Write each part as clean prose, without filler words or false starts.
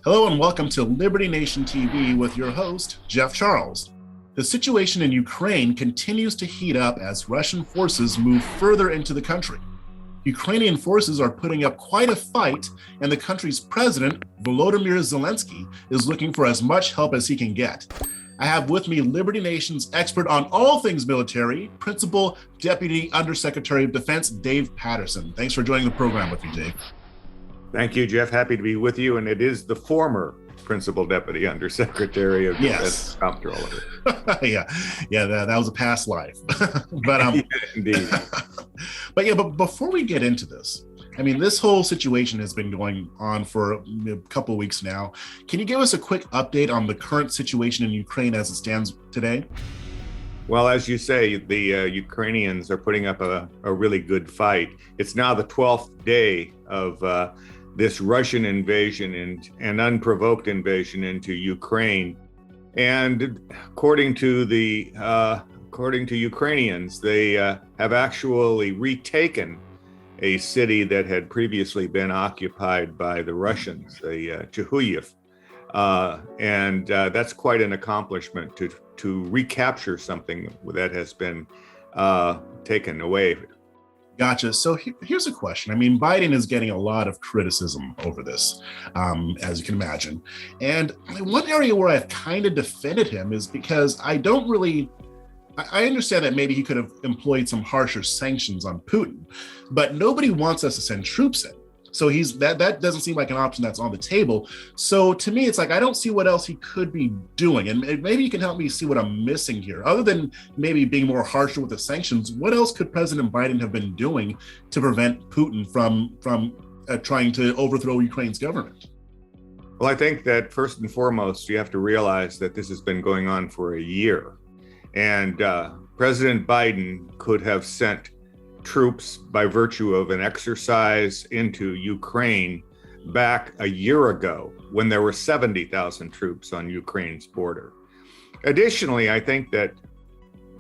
Hello and welcome to Liberty Nation TV with your host, Jeff Charles. The situation in Ukraine continues to heat up as Russian forces move further into the country. Ukrainian forces are putting up quite a fight, and the country's president, Volodymyr Zelensky, is looking for as much help as he can get. I have with me Liberty Nation's expert on all things military, Principal Deputy Undersecretary of Defense, Dave Patterson. Thanks for joining the program with me, Dave. Thank you, Jeff. Happy to be with you. And it is the former Principal Deputy Undersecretary of Defense Comptroller. yeah, that was a past life. but Indeed. But before we get into this, I mean, this whole situation has been going on for a couple of weeks now. Can you give us a quick update on the current situation in Ukraine as it stands today? Well, as you say, the Ukrainians are putting up a really good fight. It's now the 12th day of this Russian invasion and unprovoked invasion into Ukraine. And according to Ukrainians, they have actually retaken a city that had previously been occupied by the Russians, the Chuhuyev. And that's quite an accomplishment to recapture something that has been taken away. Gotcha. So here's a question. I mean, Biden is getting a lot of criticism over this, as you can imagine. And one area where I've kind of defended him is because I understand that maybe he could have employed some harsher sanctions on Putin, but nobody wants us to send troops in. So that doesn't seem like an option that's on the table. So to me, it's like, I don't see what else he could be doing. And maybe you can help me see what I'm missing here. Other than maybe being more harsher with the sanctions, what else could President Biden have been doing to prevent Putin from trying to overthrow Ukraine's government? Well, I think that first and foremost, you have to realize that this has been going on for a year. And President Biden could have sent troops by virtue of an exercise into Ukraine back a year ago when there were 70,000 troops on Ukraine's border. Additionally, I think that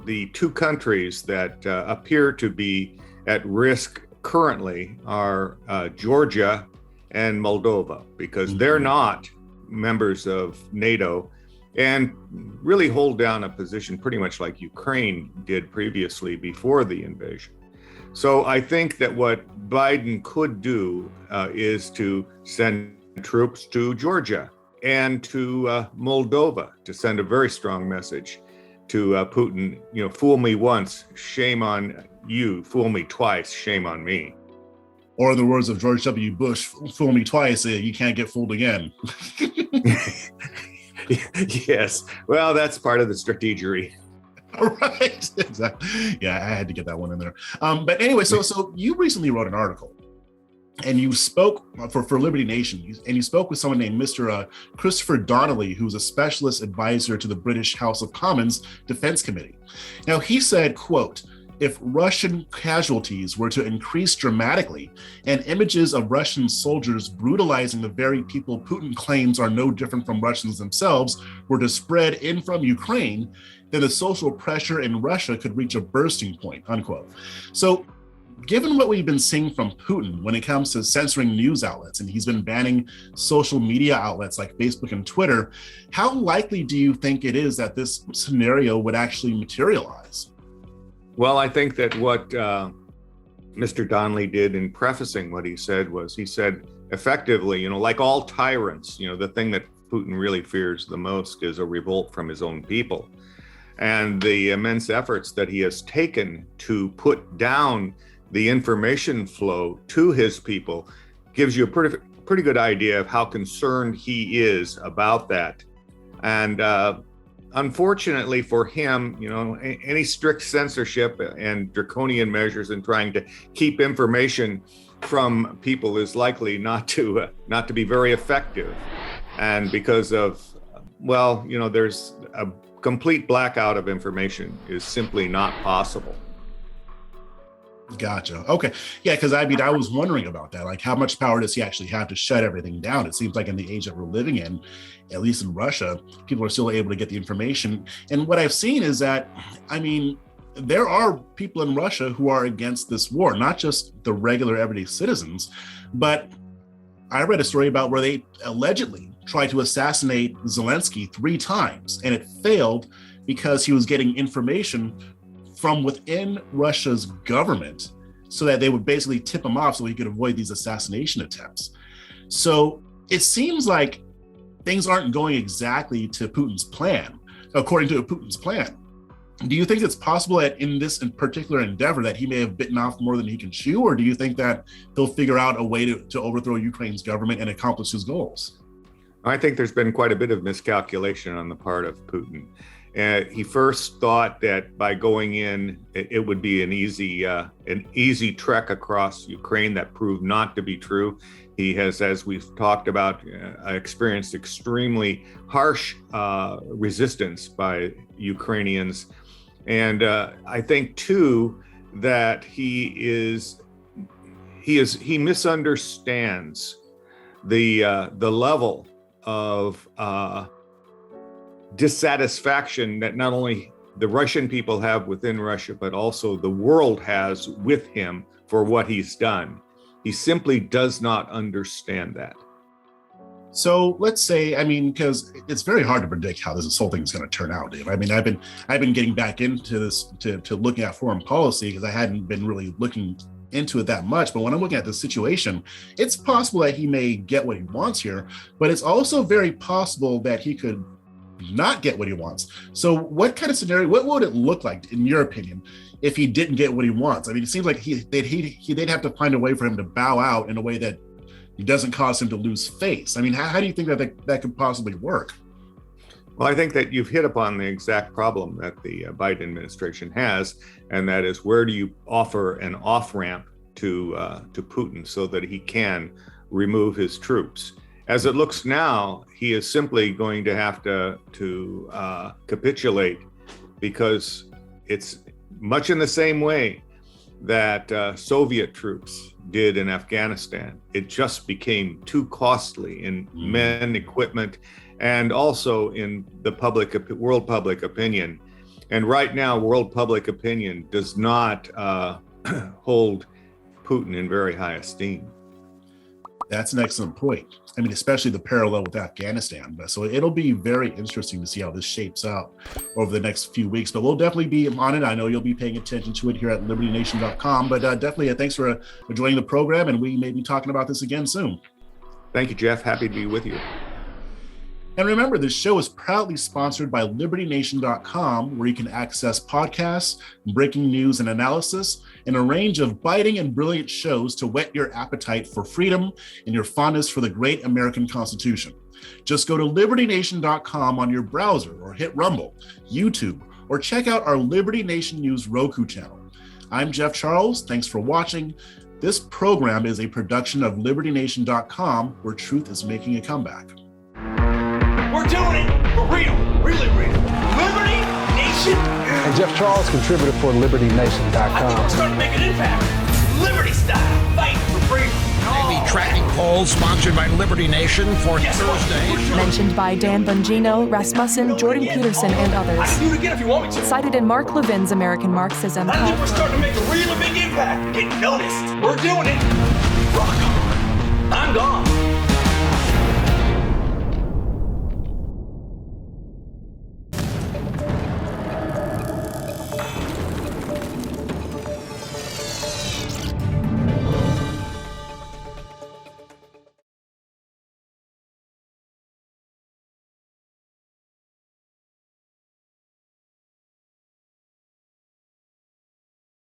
the two countries that appear to be at risk currently are Georgia and Moldova, because they're not members of NATO and really hold down a position pretty much like Ukraine did previously before the invasion. So I think that what Biden could do is to send troops to Georgia and to Moldova to send a very strong message to Putin. You know, fool me once, shame on you. Fool me twice, shame on me. Or in the words of George W. Bush, fool me twice, you can't get fooled again. Yes. Well, that's part of the strategery. Right. Exactly. Yeah, I had to get that one in there. But anyway, so you recently wrote an article and you spoke for Liberty Nation, and you spoke with someone named Mr. Christopher Donnelly, who's a specialist advisor to the British House of Commons Defense Committee. Now, he said, quote, "If Russian casualties were to increase dramatically and images of Russian soldiers brutalizing the very people Putin claims are no different from Russians themselves were to spread in from Ukraine, then the social pressure in Russia could reach a bursting point," unquote. So given what we've been seeing from Putin when it comes to censoring news outlets, and he's been banning social media outlets like Facebook and Twitter, how likely do you think it is that this scenario would actually materialize? Well, I think that what Mr. Donnelly did in prefacing what he said was, he said effectively, like all tyrants, the thing that Putin really fears the most is a revolt from his own people. And the immense efforts that he has taken to put down the information flow to his people gives you a pretty good idea of how concerned he is about that. And unfortunately for him, any strict censorship and draconian measures in trying to keep information from people is likely not to be very effective. And because of, there's a complete blackout of information is simply not possible. Gotcha. Okay. Yeah, because I was wondering about that. Like, how much power does he actually have to shut everything down? It seems like in the age that we're living in, at least in Russia, people are still able to get the information. And what I've seen is that, there are people in Russia who are against this war, not just the regular everyday citizens, but I read a story about where they allegedly tried to assassinate Zelensky 3 times, and it failed because he was getting information from within Russia's government so that they would basically tip him off so he could avoid these assassination attempts. So it seems like things aren't going exactly to Putin's plan, according to Putin's plan. Do you think it's possible that in this in particular endeavor that he may have bitten off more than he can chew, or do you think that he'll figure out a way to overthrow Ukraine's government and accomplish his goals? I think there's been quite a bit of miscalculation on the part of Putin. He first thought that by going in, it would be an easy trek across Ukraine. That proved not to be true. He has, as we've talked about, experienced extremely harsh resistance by Ukrainians. And I think too that he misunderstands the level of dissatisfaction that not only the Russian people have within Russia, but also the world has with him for what he's done. He simply does not understand that. So let's say, because it's very hard to predict how this whole thing is going to turn out, Dave. I've been getting back into this to looking at foreign policy because I hadn't been really looking into it that much. But when I'm looking at the situation, it's possible that he may get what he wants here, but it's also very possible that he could not get what he wants. So what kind of scenario, what would it look like, in your opinion, if he didn't get what he wants? It seems like they'd have to find a way for him to bow out in a way that doesn't cause him to lose face. How do you think that could possibly work? Well, I think that you've hit upon the exact problem that the Biden administration has, and that is, where do you offer an off-ramp to Putin so that he can remove his troops? As it looks now, he is simply going to have to capitulate, because it's much in the same way that Soviet troops did in Afghanistan. It just became too costly in men, equipment, and also in the world public opinion. And right now, world public opinion does not hold Putin in very high esteem. That's an excellent point. Especially the parallel with Afghanistan. So it'll be very interesting to see how this shapes out over the next few weeks. But we'll definitely be on it. I know you'll be paying attention to it here at LibertyNation.com. But definitely thanks for joining the program, and we may be talking about this again soon. Thank you, Jeff. Happy to be with you. And remember, this show is proudly sponsored by LibertyNation.com, where you can access podcasts, breaking news and analysis, and a range of biting and brilliant shows to whet your appetite for freedom and your fondness for the great American Constitution. Just go to LibertyNation.com on your browser, or hit Rumble, YouTube, or check out our Liberty Nation News Roku channel. I'm Jeff Charles. Thanks for watching. This program is a production of LibertyNation.com, where truth is making a comeback. We're doing it for real, really real. Liberty Nation. And Jeff Charles, contributor for LibertyNation.com. I think we're starting to make an impact. Liberty style, fight for freedom. Maybe tracking polls sponsored by Liberty Nation for Thursday. Mentioned by Dan Bongino, Rasmussen, Jordan Peterson, and I others. can do it again if you want me to. Cited in Mark Levin's American Marxism. I think we're starting to make a really big impact. Get noticed. We're doing it. Rock on. I'm gone.